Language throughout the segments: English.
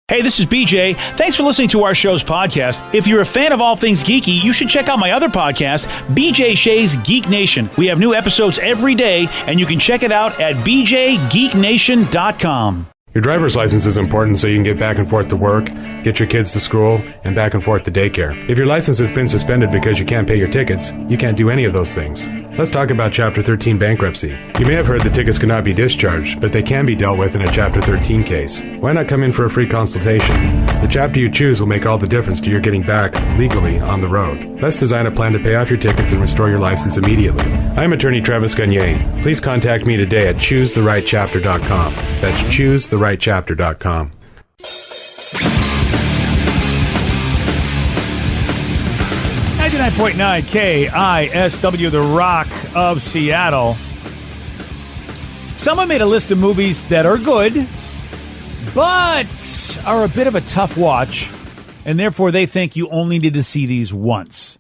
Hey, this is BJ. Thanks for listening to our show's podcast. If you're a fan of all things geeky, you should check out my other podcast, BJ Shea's Geek Nation. We have new episodes every day, and you can check it out at bjgeeknation.com. Your driver's license is important so you can get back and forth to work, get your kids to school, and back and forth to daycare. If your license has been suspended because you can't pay your tickets, you can't do any of those things. Let's talk about Chapter 13 bankruptcy. You may have heard the tickets cannot be discharged, but they can be dealt with in a Chapter 13 case. Why not come in for a free consultation? The chapter you choose will make all the difference to your getting back legally on the road. Let's design a plan to pay off your tickets and restore your license immediately. I'm attorney Travis Gagne. Please contact me today at choosetherightchapter.com. That's choosetherightchapter.com. 99.9 KISW, The Rock of Seattle. Someone made a list of movies that are good, but are a bit of a tough watch, and therefore they think you only need to see these once.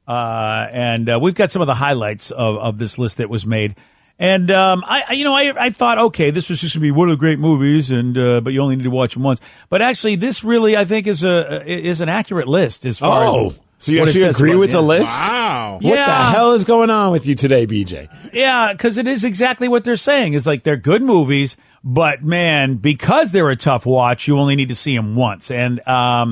And we've got some of the highlights of this list that was made. And I thought, okay, this was just going to be one of the great movies, and but you only need to watch them once. But actually, this really, I think, is an accurate list as far as. So you actually agree with the list? Wow. What the hell is going on with you today, BJ? Yeah, because it is exactly what they're saying. Is like they're good movies, but man, because they're a tough watch, you only need to see them once. And I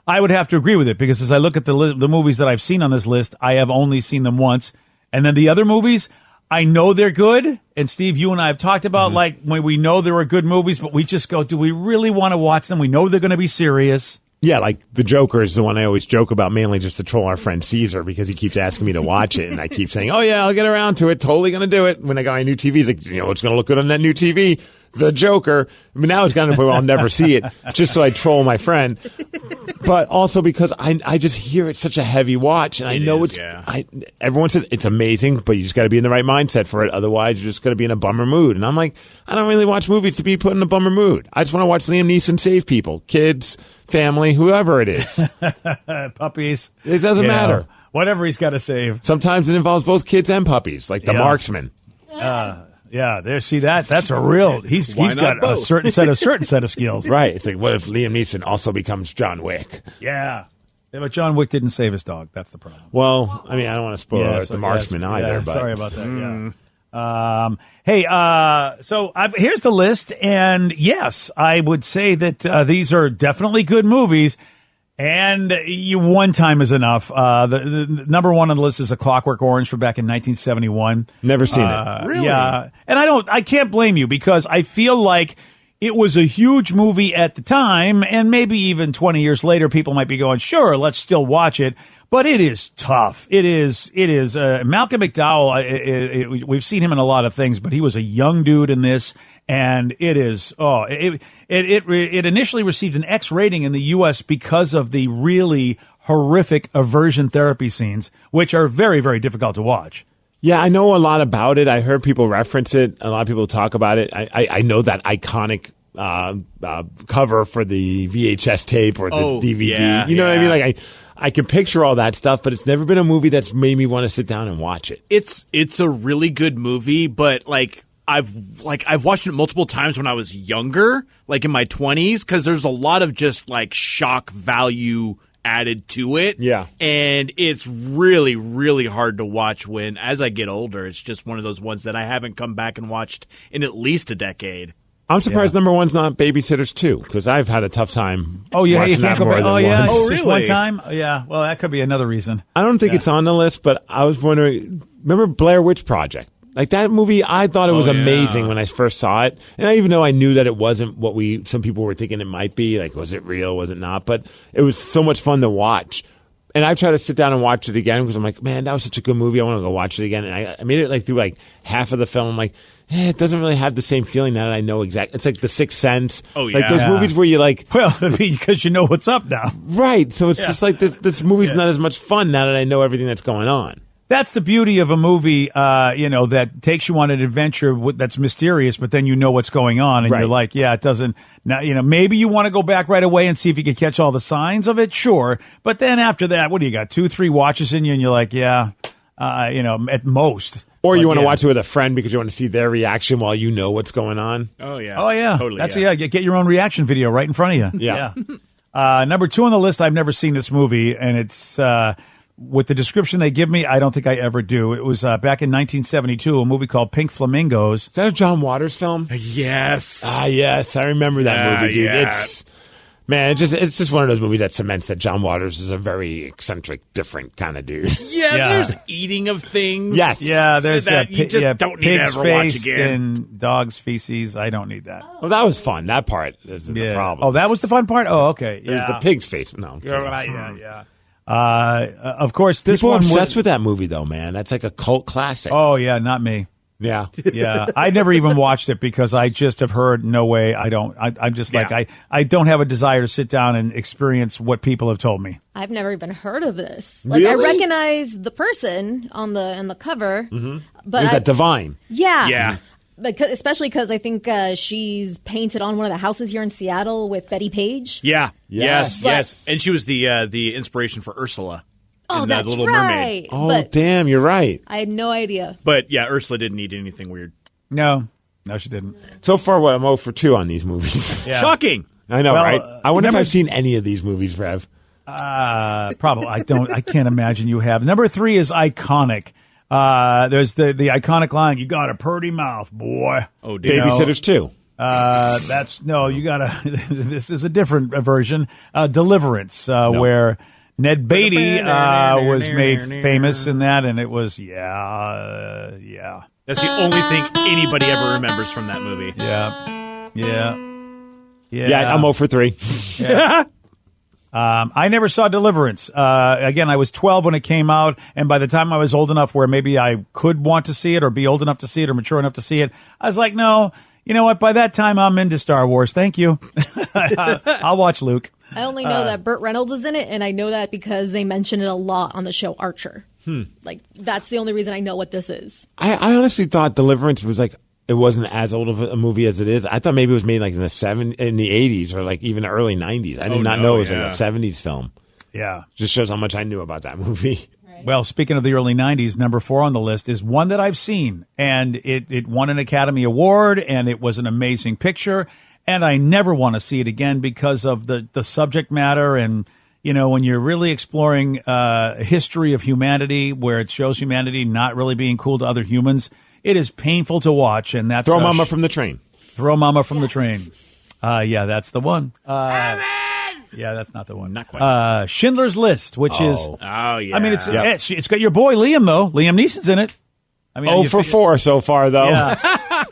would have to agree with it, because as I look at the movies that I've seen on this list, I have only seen them once. And then the other movies, I know they're good. And Steve, you and I have talked about like when we know there are good movies, but we just go, do we really want to watch them? We know they're going to be serious. Yeah, like The Joker is the one I always joke about, mainly just to troll our friend Caesar, because he keeps asking me to watch it, and I keep saying, oh yeah, I'll get around to it, totally going to do it. When I got my new TV, he's like, it's going to look good on that new TV, The Joker. I mean, now it's gotten to the point where I'll never see it, just so I troll my friend. But also because I just hear it's such a heavy watch, and I know everyone says it's amazing, but you just got to be in the right mindset for it. Otherwise, you're just going to be in a bummer mood. And I'm like, I don't really watch movies to be put in a bummer mood. I just want to watch Liam Neeson save people, kids, family, whoever it is. Puppies. It doesn't matter. Whatever he's got to save. Sometimes it involves both kids and puppies, like the marksman. Yeah, there. See that? That's a real. He's got a certain set of skills. Right. It's like, what if Liam Neeson also becomes John Wick? Yeah, but John Wick didn't save his dog. That's the problem. Well, I mean, I don't want to spoil the marksman either. Yeah, but sorry about that. Yeah. Hey, so here's the list, and yes, I would say that these are definitely good movies. And one time is enough. The number one on the list is A Clockwork Orange from back in 1971. Never seen it. Really? Yeah. And I can't blame you, because I feel like it was a huge movie at the time, and maybe even 20 years later, people might be going, sure, let's still watch it. But it is tough. It is. Malcolm McDowell, we've seen him in a lot of things, but he was a young dude in this, and it is. It initially received an X rating in the U.S. because of the really horrific aversion therapy scenes, which are very, very difficult to watch. Yeah, I know a lot about it. I heard people reference it. A lot of people talk about it. I know that iconic cover for the VHS tape or the DVD. Yeah, you know what I mean? Like I can picture all that stuff, but it's never been a movie that's made me want to sit down and watch it. It's a really good movie, but I've watched it multiple times when I was younger, like in my 20s, because there's a lot of just like shock value added to it. Yeah. And it's really, really hard to watch as I get older. It's just one of those ones that I haven't come back and watched in at least a decade. I'm surprised number one's not Babysitters 2, because I've had a tough time. Oh, yeah, you can't go back. Oh, yeah, once. just one time? Yeah, well, that could be another reason. I don't think it's on the list, but I was wondering, remember Blair Witch Project? Like that movie, I thought it was amazing when I first saw it. And even though I knew that it wasn't what some people were thinking it might be, like, was it real, was it not? But it was so much fun to watch. And I've tried to sit down and watch it again because I'm like, man, that was such a good movie. I want to go watch it again. And I made it like through like half of the film. I'm like, it doesn't really have the same feeling now that I know exactly. It's like The Sixth Sense. Oh, yeah. Like those movies where you like. Well, because you know what's up now. Right. So it's just like this movie's not as much fun now that I know everything that's going on. That's the beauty of a movie, that takes you on an adventure that's mysterious, but then you know what's going on, and you're like, yeah, it doesn't. Now, maybe you want to go back right away and see if you can catch all the signs of it, sure. But then after that, what do you got? 2-3 watches in you, and you're like, yeah, at most. Or you But, want to yeah. watch it with a friend because you want to see their reaction while you know what's going on. Oh yeah. Oh yeah, Totally. That's yeah. Get your own reaction video right in front of you. Yeah. Number 2 on the list. I've never seen this movie, and it's with the description they give me. I don't think I ever do. It was back in 1972, a movie called Pink Flamingos. Is that a John Waters film? Yes. Yes, I remember that Yeah, movie, dude. yeah. It's just one of those movies that cements that John Waters is a very eccentric, different kind of dude. Yeah, Yeah. there's eating of things. Yes. Yeah, there's that you just don't need to pig's ever watch face again. and dog's feces. I don't need that. Well, that was fun. That part is the problem. Oh, that was the fun part. Oh, okay. It was Yeah. the pig's face. No, I'm You're kidding. right. Yeah. Of course, this People are one obsessed was, with that movie, though, man. That's like a cult classic. Oh yeah, not me. Yeah. Yeah, I never even watched it because I just have heard no way. I'm just like Yeah. I don't have a desire to sit down and experience what people have told me. I've never even heard of this. Like I Really? recognize the person on the cover, but Is that Divine? yeah, Yeah. Because, especially because I think she's painted on one of the houses here in Seattle with Betty Page. Yeah. Yes. But- Yes. And she was the inspiration for Ursula. Oh, in that's the Little right. Mermaid. Oh, but damn, you're right. I had no idea. But yeah, Ursula didn't need anything weird. No, she didn't. So far, what I'm 0 for 2 on these movies. Yeah. Shocking. I know, Well, right? I wonder if remember- I've seen any of these movies, Rev. Probably. I can't imagine you have. Number 3 is iconic. There's the iconic line. You got a purty mouth, boy. Oh, dear. Babysitters 2. You gotta. This is a different version. Deliverance, where Ned Beatty was made famous in that, and it was yeah. That's the only thing anybody ever remembers from that movie. Yeah, I'm 0 for 3. I never saw Deliverance. Again, I was 12 when it came out, and by the time I was old enough where maybe I could want to see it or be old enough to see it or mature enough to see it, I was like, no, you know what? By that time, I'm into Star Wars. Thank you. I'll watch Luke. I only know that Burt Reynolds is in it, and I know that because they mention it a lot on the show Archer. Like, that's the only reason I know what this is. I honestly thought Deliverance was like, it wasn't as old of a movie as it is. I thought maybe it was made like in the 80s or like even the early 90s. I did not know it was like a 70s film. Yeah. Just shows how much I knew about that movie. Well, speaking of the early 90s, number 4 on the list is one that I've seen, and it won an Academy Award, and it was an amazing picture, and I never want to see it again because of the subject matter. And, you know, when you're really exploring history of humanity, where it shows humanity not really being cool to other humans, it is painful to watch. And that's Throw Mama from the Train. Throw Mama from the Train. Yeah, that's the one. Yeah, that's not the one. Not quite. Schindler's List, which is... Oh, yeah. I mean, it's got your boy Liam, though. Liam Neeson's in it. I mean, 0 for 4 so far, though. Yeah.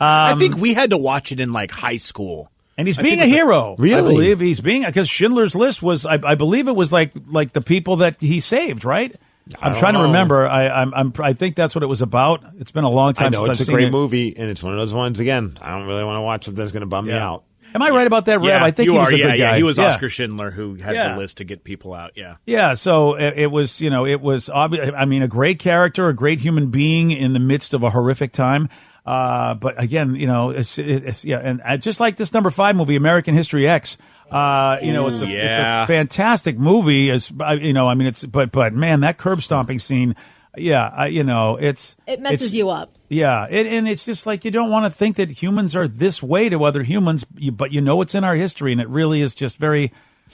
I think we had to watch it in like high school. And he's being a hero. Really? I believe he's being, because Schindler's List was, I believe it was like the people that he saved, right? I'm trying to remember. I think that's what it was about. It's been a long time I know since it's I've a seen great it. movie, and it's one of those ones, again, I don't really want to watch something that's going to bum me Yeah. out. Am I right about that, Rev? Yeah, I think you he was are. a good guy. Yeah, he was Yeah. Oscar Schindler who had Yeah. the list to get people out. Yeah. Yeah, so it was, it was obvious. I mean, a great character, a great human being in the midst of a horrific time. But again, it's and just like this number 5 movie, American History X. It's a fantastic movie. But man, that curb stomping scene. Yeah, It messes you up. Yeah, and it's just like you don't want to think that humans are this way to other humans, but it's in our history, and it really is just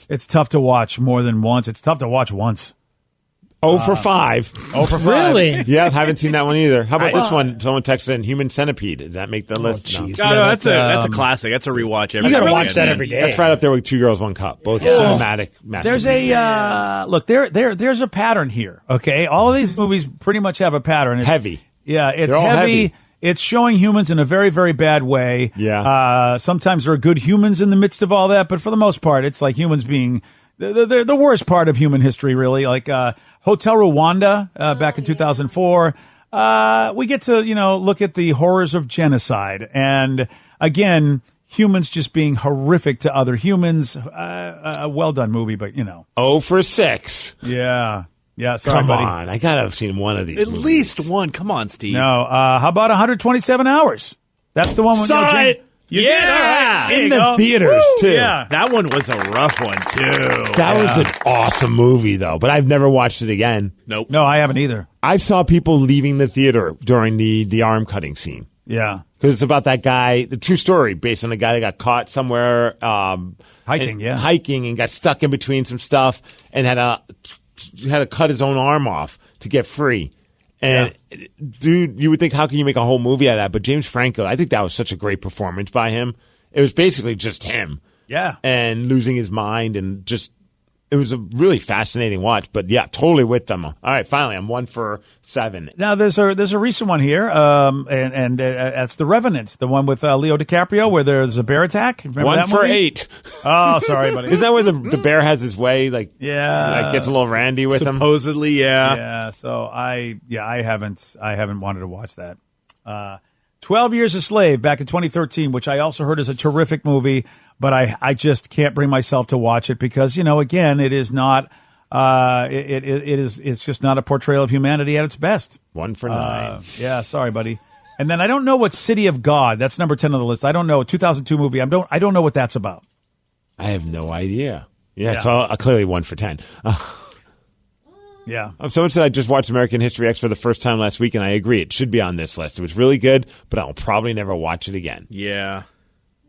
it's tough to watch more than once. It's tough to watch once. 0 for 5. 0 for 5. Really? Yeah, haven't seen that one either. How about this one? Someone texted in Human Centipede. Does that make the list? No. jeez. No, that's a classic. That's a rewatch. Every You got to weekend. watch that every day. That's right up there with 2 Girls, 1 Cup. Both cinematic masterpieces. There's a look. There's a pattern here. Okay, all of these movies pretty much have a pattern. It's Heavy. Yeah, it's They're all heavy. It's showing humans in a very, very bad way. Yeah. Sometimes there are good humans in the midst of all that, but for the most part, it's like humans being the worst part of human history, really. Like Hotel Rwanda back in 2004. We get to look at the horrors of genocide, and again, humans just being horrific to other humans. A well done movie, but 0 for 6. yeah. Yeah, sorry, Come buddy. on. I got to have seen one of these At movies. least one. Come on, Steve. No, how about 127 Hours? That's the one. Saw it! You did? All right. There In you the go. theaters, too. Yeah. That one was a rough one, too. That was an awesome movie, though, but I've never watched it again. Nope. No, I haven't either. I saw people leaving the theater during the arm cutting scene. Yeah. Because it's about that guy, the true story, based on a guy that got caught somewhere Hiking, hiking and got stuck in between some stuff and had to cut his own arm off to get free. And dude, you would think, how can you make a whole movie out of that? But James Franco, I think that was such a great performance by him. It was basically just him. Yeah. And losing his mind and just. It was a really fascinating watch, but yeah, totally with them. All right, finally, I'm 1 for 7. Now there's a recent one here, and that's The Revenant, the one with Leo DiCaprio, where there's a bear attack. Remember 1 that for movie? 8. Oh, sorry, buddy. Isn't that where the bear has his way? Like, Yeah. gets a little randy with him. Supposedly, yeah. Yeah. So I haven't wanted to watch that. 12 Years a Slave back in 2013, which I also heard is a terrific movie, but I just can't bring myself to watch it because, again, it is not, it's just not a portrayal of humanity at its best. 1 for 9. Yeah, sorry, buddy. And then I don't know what City of God, that's number 10 on the list. I don't know, 2002 movie. I don't know what that's about. I have no idea. Yeah. So clearly 1 for 10. Yeah. Someone said I just watched American History X for the first time last week, and I agree. It should be on this list. It was really good, but I'll probably never watch it again. Yeah.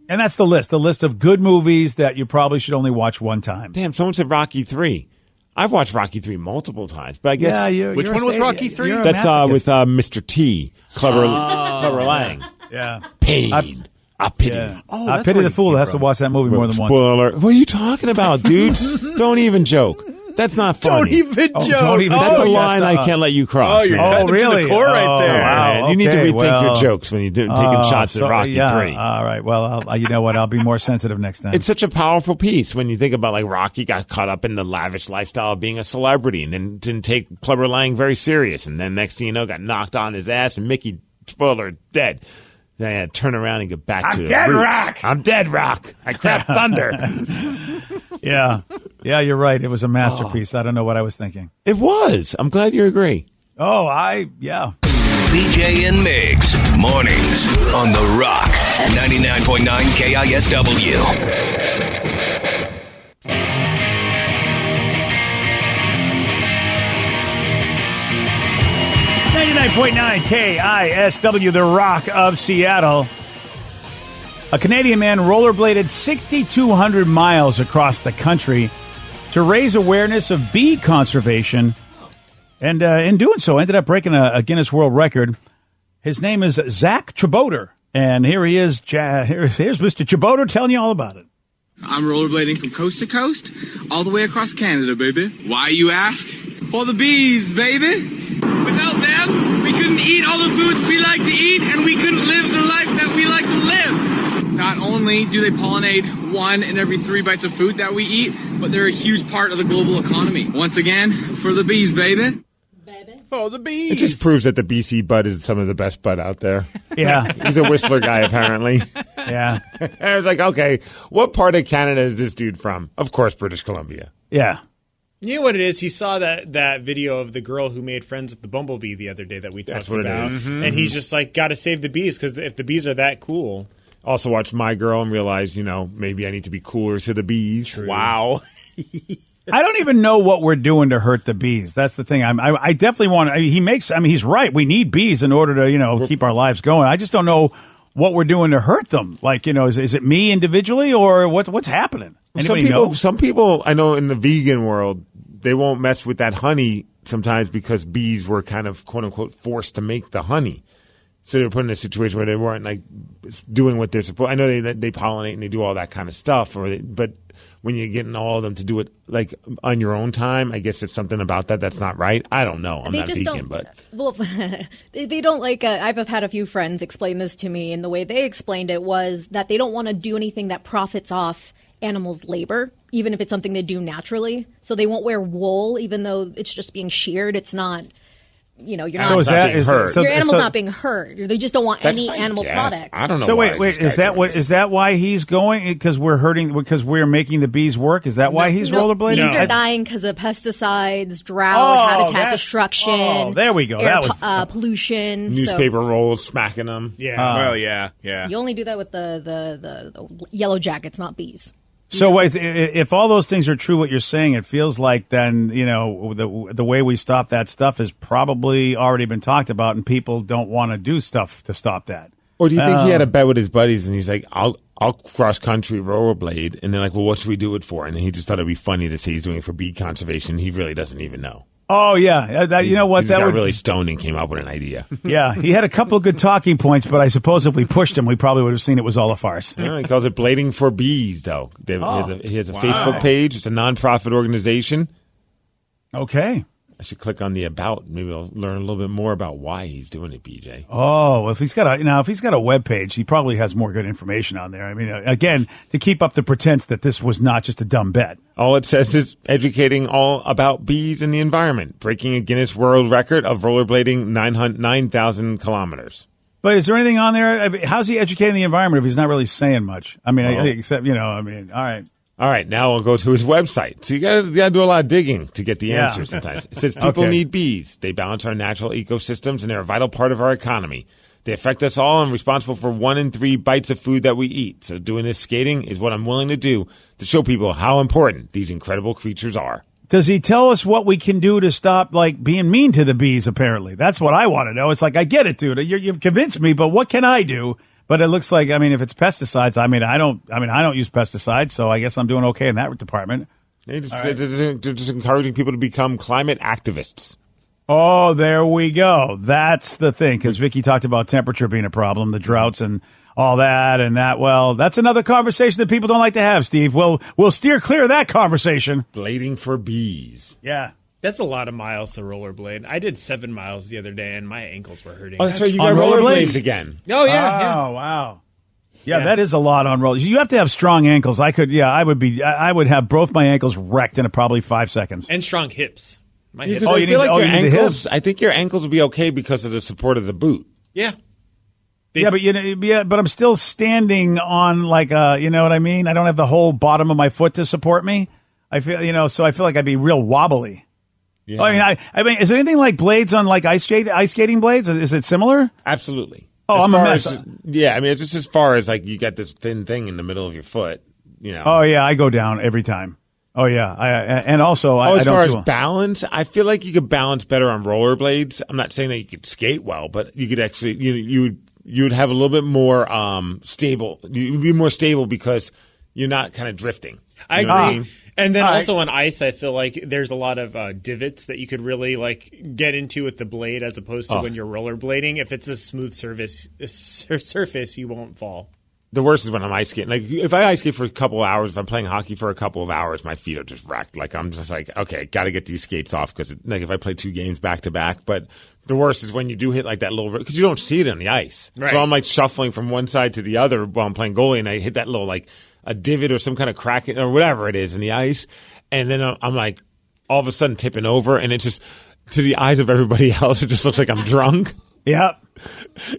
And that's the list of good movies that you probably should only watch one time. Damn, someone said Rocky 3. I've watched Rocky 3 multiple times, but I guess Which one was Rocky 3? that's with Mr. T, Clever Lang. Yeah. Pain. I pity. Yeah. Oh, I that's pity where the you fool came that has to from. watch that movie more than once. Spoiler alert. What are you talking about, dude? Don't even joke. That's not funny. Don't even Oh, joke. don't even That's joke. a line That's I can't let you cross. Oh, you're man. cutting him to the core right there. Wow. Man, you need to Okay, rethink your jokes when you're taking shots at Rocky 3. All right. Well, you know what? I'll be more sensitive next time. It's such a powerful piece when you think about like Rocky got caught up in the lavish lifestyle of being a celebrity and then didn't take Clever Lang very serious. And then next thing you know, got knocked on his ass and Mickey, spoiler, dead. Then I had to turn around and get back to the dead, roots. Rock. I'm dead, Rock. I cracked thunder. Yeah, you're right. It was a masterpiece. I don't know what I was thinking. It was. I'm glad you agree. Oh, yeah. BJ and Migs, mornings on The Rock, 99.9 KISW. 99.9 KISW, The Rock of Seattle. A Canadian man rollerbladed 6,200 miles across the country to raise awareness of bee conservation, and in doing so, ended up breaking a Guinness World Record. His name is Zach Chaboter, and here he is. Here's Mr. Chaboter telling you all about it. I'm rollerblading from coast to coast, all the way across Canada, baby. Why, you ask? For the bees, baby. Without them, we couldn't eat all the foods we like to eat, and we couldn't live the life that we like to live. Not only do they pollinate 1 in every 3 bites of food that we eat, but they're a huge part of the global economy. Once again, for the bees, baby. For the bees. It just proves that the BC bud is some of the best bud out there. Yeah, He's a Whistler guy, apparently. yeah, I was like, okay, what part of Canada is this dude from? Of course, British Columbia. yeah. You know what it is? He saw that video of the girl who made friends with the bumblebee the other day that we That's talked what it about. is. And he's just like, got to save the bees because if the bees are that cool. Also watched My Girl and realized, maybe I need to be cooler to the bees. Wow. I don't even know what we're doing to hurt the bees. That's the thing. I definitely want. He's right. We need bees in order to keep our lives going. I just don't know what we're doing to hurt them. Like is it me individually or what's happening? Anybody know? Some people I know in the vegan world, they won't mess with that honey sometimes because bees were kind of quote unquote forced to make the honey. So they were put in a situation where they weren't like doing what they're supposed. I know they pollinate and they do all that kind of stuff, but when you're getting all of them to do it like on your own time, I guess it's something about that's not right. I don't know. I'm not vegan, but they don't like. I've had a few friends explain this to me, and the way they explained it was that they don't want to do anything that profits off animals' labor, even if it's something they do naturally. So they won't wear wool, even though it's just being sheared. It's not. You're not. So is that hurt. Your animal's not being hurt. They just don't want any animal guess. products. I don't know. So why wait, this guy is that why he's going? Because we're making the bees work? Is that why he's rollerblading? Bees are dying because of pesticides, drought, habitat destruction. Oh, there we go. Air, That was pollution. newspaper rolls smacking them. Yeah. Well, yeah. You only do that with the yellow jackets, not bees. So wait, if all those things are true, what you're saying, it feels like then, the way we stop that stuff has probably already been talked about, and people don't want to do stuff to stop that. Or do you think he had a bet with his buddies and he's like, I'll cross country rollerblade, and they're like, well, what should we do it for? And he just thought it'd be funny to say he's doing it for bee conservation. He really doesn't even know. Oh yeah, you know what? He just got really stoned and came up with an idea. Yeah, he had a couple of good talking points, but I suppose if we pushed him, we probably would have seen it was all a farce. Yeah, he calls it Blading for Bees, though. He has a Facebook page. It's a nonprofit organization. Okay. I should click on the about. Maybe I'll learn a little bit more about why he's doing it, BJ. Oh, well, if he's got a web page, he probably has more good information on there. I mean, again, to keep up the pretense that this was not just a dumb bet. All it says is educating all about bees and the environment, breaking a Guinness World Record of rollerblading 9,000 kilometers. But is there anything on there? I mean, how's he educating the environment if he's not really saying much? I mean, except, all right. All right, now we'll go to his website. So you got to do a lot of digging to get the answers sometimes. It says people need bees. They balance our natural ecosystems, and they're a vital part of our economy. They affect us all and responsible for 1 in 3 bites of food that we eat. So doing this skating is what I'm willing to do to show people how important these incredible creatures are. Does he tell us what we can do to stop, being mean to the bees, apparently? That's what I want to know. It's like, I get it, dude. You've convinced me, but what can I do? But it looks like, if it's pesticides, I don't use pesticides, so I guess I'm doing okay in that department. They're just encouraging people to become climate activists. Oh, there we go. That's the thing, because Vicky talked about temperature being a problem, the droughts and all that and that. Well, that's another conversation that people don't like to have, Steve. We'll steer clear of that conversation. Blading for bees. Yeah. That's a lot of miles to rollerblade. I did 7 miles the other day, and my ankles were hurting. Oh, so you got rollerblades again? Oh, yeah. Oh, wow. Yeah, that is a lot on rollers. You have to have strong ankles. I would have both my ankles wrecked in probably 5 seconds. And strong hips. My hips. I feel like your ankles. I think your ankles will be okay because of the support of the boot. Yeah. But I'm still standing on you know what I mean? I don't have the whole bottom of my foot to support me. I feel, so I feel like I'd be real wobbly. Yeah. I mean, is it anything like blades on ice skating blades? Is it similar? Absolutely. Oh, I'm a mess. It's just as far as you got this thin thing in the middle of your foot. Oh yeah, I go down every time. Oh yeah, I don't. As far as balance, I feel like you could balance better on rollerblades. I'm not saying that you could skate well, but you could actually you would have a little bit more stable. You'd be more stable because you're not kind of drifting. I agree. And then also on ice, I feel like there's a lot of divots that you could really get into with the blade as opposed to when you're rollerblading. If it's a smooth surface, you won't fall. The worst is when I'm ice skating. If I ice skate for a couple of hours, if I'm playing hockey for a couple of hours, my feet are just wrecked. I'm just okay, got to get these skates off because if I play 2 games back to back. But the worst is when you do hit that little, because you don't see it on the ice. Right. So I'm shuffling from one side to the other while I'm playing goalie, and I hit that little a divot or some kind of crack or whatever it is in the ice. And then I'm all of a sudden tipping over, and it just, to the eyes of everybody else, it just looks like I'm drunk. Yep.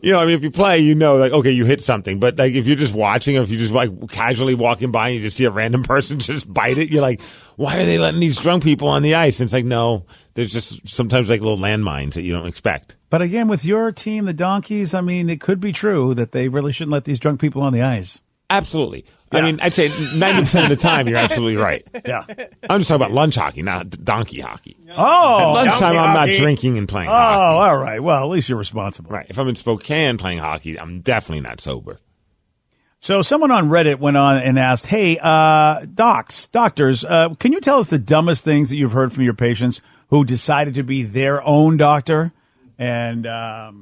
If you play, okay, you hit something. But if you're just watching, or if you just casually walking by and you just see a random person just bite it, you're like, why are they letting these drunk people on the ice? And it's no, there's just sometimes little landmines that you don't expect. But again, with your team, the Donkeys, it could be true that they really shouldn't let these drunk people on the ice. Absolutely. Yeah. I'd say 90% of the time, you're absolutely right. Yeah. I'm just talking about lunch hockey, not donkey hockey. Oh, at lunchtime, I'm not drinking and playing hockey. Oh, all right. Well, at least you're responsible. Right. If I'm in Spokane playing hockey, I'm definitely not sober. So someone on Reddit went on and asked, hey, doctors, can you tell us the dumbest things that you've heard from your patients who decided to be their own doctor? And I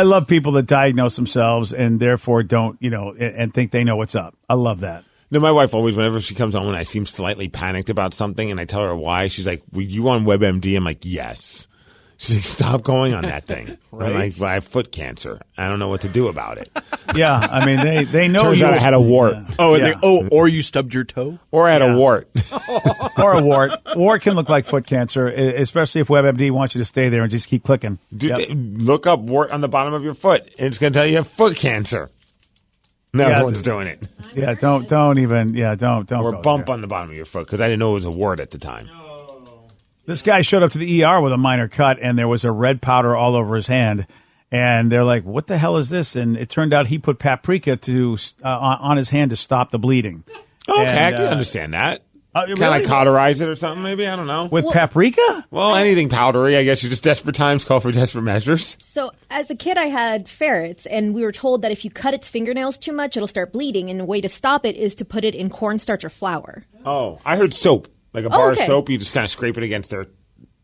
love people that diagnose themselves and therefore don't, and think they know what's up. I love that. No, my wife always, whenever she comes home and I seem slightly panicked about something and I tell her why, she's like, were you on WebMD? I'm like, yes. She's like, stop going on that thing. Right? I'm like, well, I have foot cancer. I don't know what to do about it. Yeah, they know. Turns out I had a wart. Yeah. Or you stubbed your toe? Or I had a wart. Or a wart. Wart can look like foot cancer, especially if WebMD wants you to stay there and just keep clicking. Look up wart on the bottom of your foot, and it's going to tell you have foot cancer. No, everyone's doing it. Yeah, don't even. Yeah, don't. Or a bump on the bottom of your foot, because I didn't know it was a wart at the time. This guy showed up to the ER with a minor cut, and there was a red powder all over his hand. And they're like, what the hell is this? And it turned out he put paprika on his hand to stop the bleeding. Okay, I And, can understand that. Can really? I cauterize it or something? Maybe I don't know. With paprika? Well, anything powdery. I guess you just desperate times call for desperate measures. So, as a kid, I had ferrets, and we were told that if you cut its fingernails too much, it'll start bleeding. And the way to stop it is to put it in cornstarch or flour. Oh, I heard soap, like a bar okay. of soap. You just kind of scrape it against there,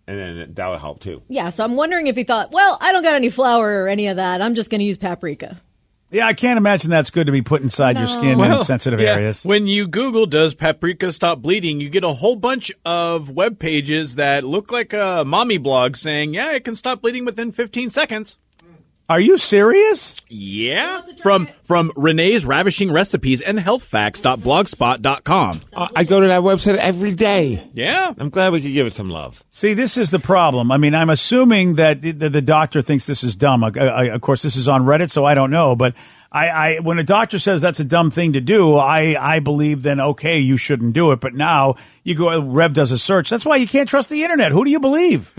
and then that would help too. Yeah, so I'm wondering if he thought, well, I don't got any flour or any of that. I'm just going to use paprika. Yeah, I can't imagine that's good to be put inside your skin in sensitive areas. When you Google "does paprika stop bleeding," you get a whole bunch of web pages that look like a mommy blog saying, "Yeah, it can stop bleeding within 15 seconds." Are you serious? Yeah, from Renee's Ravishing Recipes and HealthFacts.blogspot.com. I go to that website every day. Yeah, I'm glad we could give it some love. See, this is the problem. I mean, I'm assuming that the doctor thinks this is dumb. Of course, this is on Reddit, so I don't know. But I when a doctor says that's a dumb thing to do, I believe then, okay, you shouldn't do it. But now you go, Rev does a search. That's why you can't trust the internet. Who do you believe?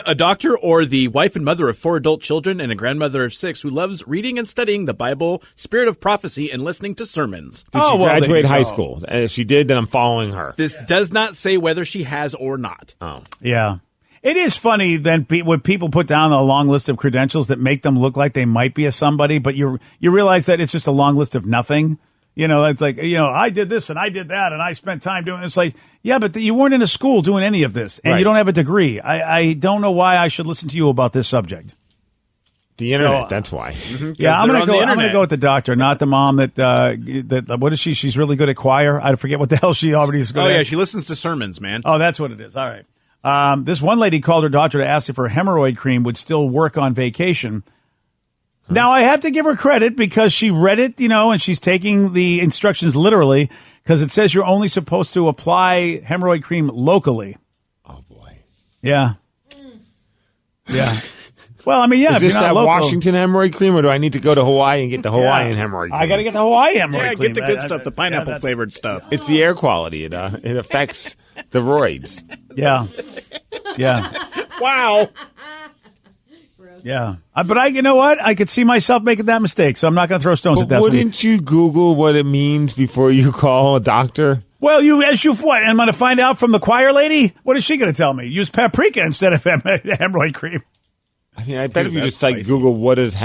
a doctor or the wife and mother of 4 adult children and a grandmother of 6 who loves reading and studying the Bible, spirit of prophecy, and listening to sermons. Did she there graduate you high go. school? If she did, then I'm following her. This does not say whether she has or not. Oh. Yeah. It is funny then when people put down a long list of credentials that make them look like they might be a somebody, but you realize that it's just a long list of nothing. You know, it's like, I did this and I did that and I spent time doing it. It's like, yeah, but you weren't in a school doing any of this and Right. you don't have a degree. I don't know why I should listen to you about this subject. The internet, So, that's why. Yeah, I'm they're gonna on go. the I'm gonna internet. go with the doctor, not the mom that what is she? She's really good at choir. I forget what the hell she already is good Oh, at. yeah, she listens to sermons, man. Oh, that's what it is. All right. This one lady called her doctor to ask if her hemorrhoid cream would still work on vacation. Now, I have to give her credit because she read it, and she's taking the instructions literally because it says you're only supposed to apply hemorrhoid cream locally. Oh, boy. Yeah. Yeah. Well, I mean, yeah. Is if this you're not that local, Washington hemorrhoid cream, or do I need to go to Hawaii and get the Hawaiian hemorrhoid cream? I got to get the Hawaii hemorrhoid Yeah, cream. get the good stuff, the pineapple that's- flavored stuff. It's the air quality. It affects the roids. Yeah. Yeah. Wow. Yeah. But you know what? I could see myself making that mistake, so I'm not going to throw stones But at that. wouldn't you Google what it means before you call a doctor? Well, as you what? I'm going to find out from the choir lady? What is she going to tell me? Use paprika instead of hemorrhoid cream. I mean, I bet if you that's just like spicy. Google what does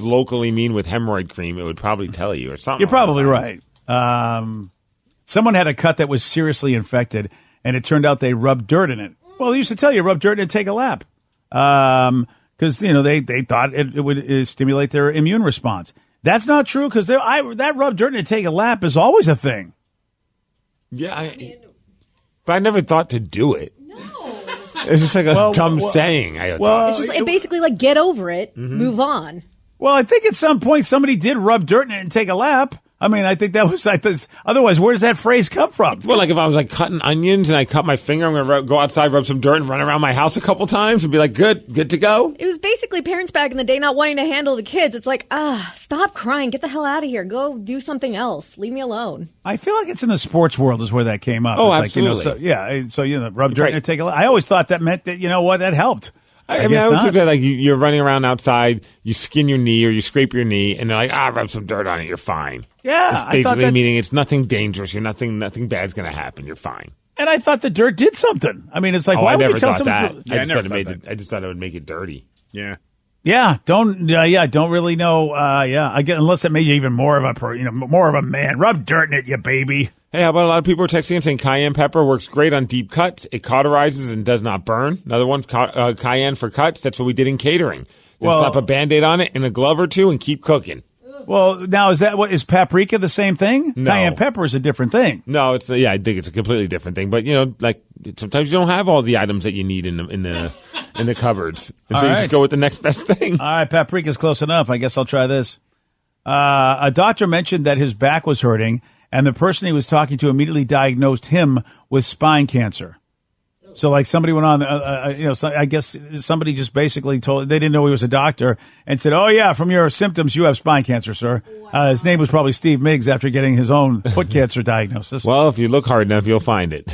locally mean with hemorrhoid cream, it would probably tell you or something. You're probably along right. Someone had a cut that was seriously infected, and it turned out they rubbed dirt in it. Well, they used to tell you rub dirt in it and take a lap. Because, they thought it would stimulate their immune response. That's not true because that rub dirt and take a lap is always a thing. Yeah, but I never thought to do it. It's just like a dumb saying. It's just basically like get over it, move on. Well, I think at some point somebody did rub dirt in it and take a lap. I mean, I think that was otherwise, where does that phrase come from? Well, like if I was like cutting onions and I cut my finger, I'm going to go outside, rub some dirt, and run around my house a couple times and be like, good to go. It was basically parents back in the day not wanting to handle the kids. It's like, stop crying. Get the hell out of here. Go do something else. Leave me alone. I feel like it's in the sports world is where that came up. Oh, It's like, absolutely. so rub dirt Right. and take a lap. I always thought that meant that, that helped. I mean, guess I always not. look at like you're running around outside, you skin your knee or you scrape your knee, and they're like, rub some dirt on it, you're fine. Yeah, It's I thought basically that, meaning it's nothing dangerous. You're nothing bad's going to happen. You're fine. and I thought the dirt did something. I mean, it's like, Oh, why I would never you tell thought someone? that. I just thought thought it would make it dirty. Yeah. Don't really know. I guess unless it made you even more of a man. Rub dirt in it, you baby. Hey, how about a lot of people are texting and saying cayenne pepper works great on deep cuts. It cauterizes and does not burn. Another one, cayenne for cuts. That's what we did in catering. Then Well- slap a Band-Aid on it and a glove or two and keep cooking. Well, now is paprika the same thing? No. Cayenne pepper is a different thing. No, I think it's a completely different thing. But like sometimes you don't have all the items that you need in the cupboards, and so All you right. just go with the next best thing. All right, paprika's close enough. I guess I'll try this. A doctor mentioned that his back was hurting, and the person he was talking to immediately diagnosed him with spine cancer. So, like, somebody went on, I guess somebody just basically they didn't know he was a doctor and said, "Oh yeah, from your symptoms, you have spine cancer, sir." Wow. His name was probably Steve Miggs after getting his own foot cancer diagnosis. Well, if you look hard enough, you'll find it.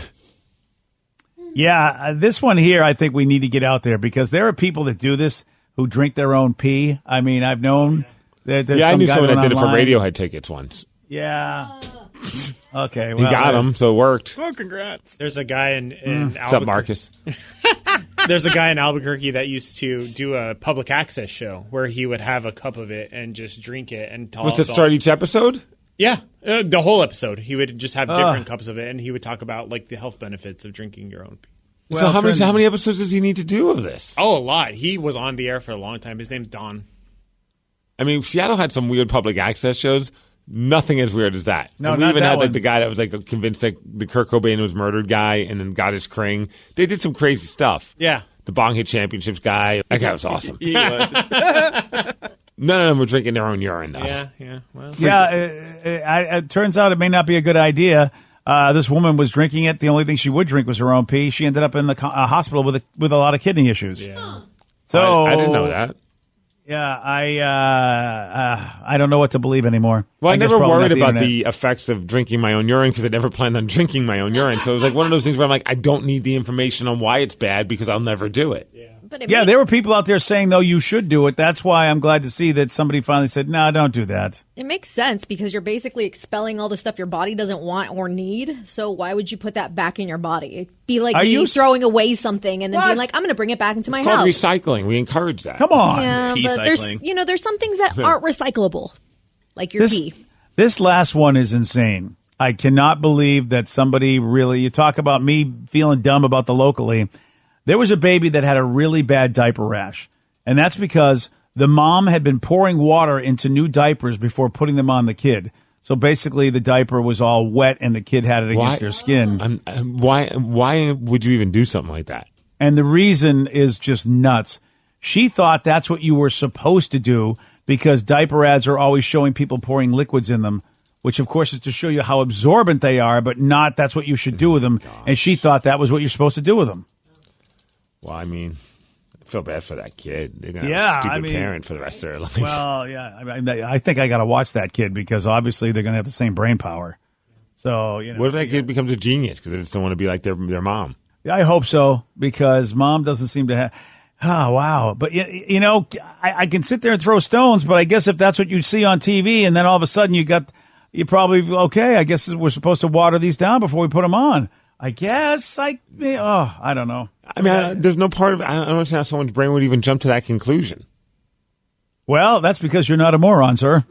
Yeah, this one here, I think we need to get out there because there are people that do this who drink their own pee. I mean, I've known that there's I some knew guy someone that went did it for online. Radiohead tickets once. Yeah. Okay, He got him, so it worked. Oh, congrats. There's a guy in Albuquerque. What's up, Marcus? There's a guy in Albuquerque that used to do a public access show where he would have a cup of it and just drink it and talk. What's it start each episode? Yeah, the whole episode. He would just have different cups of it, and he would talk about like the health benefits of drinking your own. So how many episodes does he need to do of this? Oh, a lot. He was on the air for a long time. His name's Don. I mean, Seattle had some weird public access shows. Nothing as weird as that. No, and we not even that had one. like the guy that was like convinced that the Kurt Cobain was murdered guy, and then got his Kring. They did some crazy stuff. Yeah. The Bong Hit Championships guy. That guy was awesome. He was. None of them were drinking their own urine, though. Yeah. Well, it turns out it may not be a good idea. This woman was drinking it. The only thing she would drink was her own pee. She ended up in the hospital with a lot of kidney issues. yeah. So I didn't know that. Yeah, I don't know what to believe anymore. Well, I guess never probably worried not about internet. the effects of drinking my own urine because I never planned on drinking my own urine. So it was like one of those things where I'm like, I don't need the information on why it's bad because I'll never do it. But Yeah, there were people out there saying, though, you should do it. That's why I'm glad to see that somebody finally said, no, don't do that. it makes sense because you're basically expelling all the stuff your body doesn't want or need. So why would you put that back in your body? It'd be like Are me you throwing away something and then What? being like, I'm going to bring it back into my It's called house. recycling. We encourage that. Come on. Yeah, Pee but there's cycling. there's some things that aren't recyclable, like your pee. This last one is insane. I cannot believe that somebody really, you talk about me feeling dumb about the locally. There was a baby that had a really bad diaper rash. And that's because the mom had been pouring water into new diapers before putting them on the kid. So basically the diaper was all wet and the kid had it against their skin. Why would you even do something like that? And the reason is just nuts. She thought that's what you were supposed to do because diaper ads are always showing people pouring liquids in them, which of course is to show you how absorbent they are, but not that's what you should do with them. And she thought that was what you're supposed to do with them. Well, I mean, I feel bad for that kid. They're going to Yeah, have a stupid I mean- parent for the rest of their life. Well, yeah, I think I got to watch that kid because obviously they're going to have the same brain power. So, you know. What if that kid becomes a genius because they just don't want to be like their mom? I hope so because mom doesn't seem to have. Oh, wow. But, you know, I can sit there and throw stones, but I guess if that's what you see on TV and then all of a sudden you probably, okay, I guess we're supposed to water these down before we put them on. I guess I don't know. I mean, there's no part of I don't understand how someone's brain would even jump to that conclusion. Well, that's because you're not a moron, sir.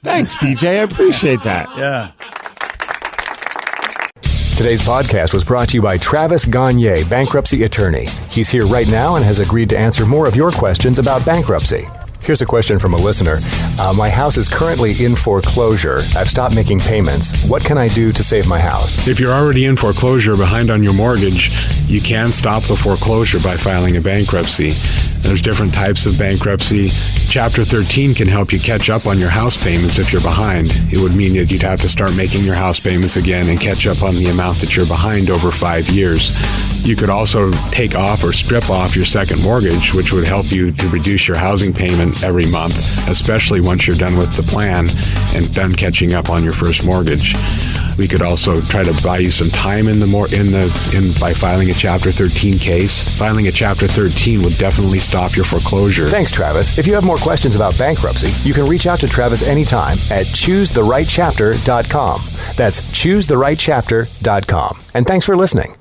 Thanks, BJ. I appreciate that. Yeah. Today's podcast was brought to you by Travis Gagne, bankruptcy attorney. He's here right now and has agreed to answer more of your questions about bankruptcy. Here's a question from a listener. My house is currently in foreclosure. I've stopped making payments. What can I do to save my house? If you're already in foreclosure behind on your mortgage, you can stop the foreclosure by filing a bankruptcy. There's different types of bankruptcy. Chapter 13 can help you catch up on your house payments if you're behind. It would mean that you'd have to start making your house payments again and catch up on the amount that you're behind over 5 years. You could also take off or strip off your second mortgage, which would help you to reduce your housing payment every month, especially once you're done with the plan and done catching up on your first mortgage. We could also try to buy you some time by filing a Chapter 13 case. Filing a Chapter 13 would definitely stop your foreclosure. Thanks, Travis. If you have more questions about bankruptcy, you can reach out to Travis anytime at choosetherightchapter.com. That's choosetherightchapter.com. And thanks for listening.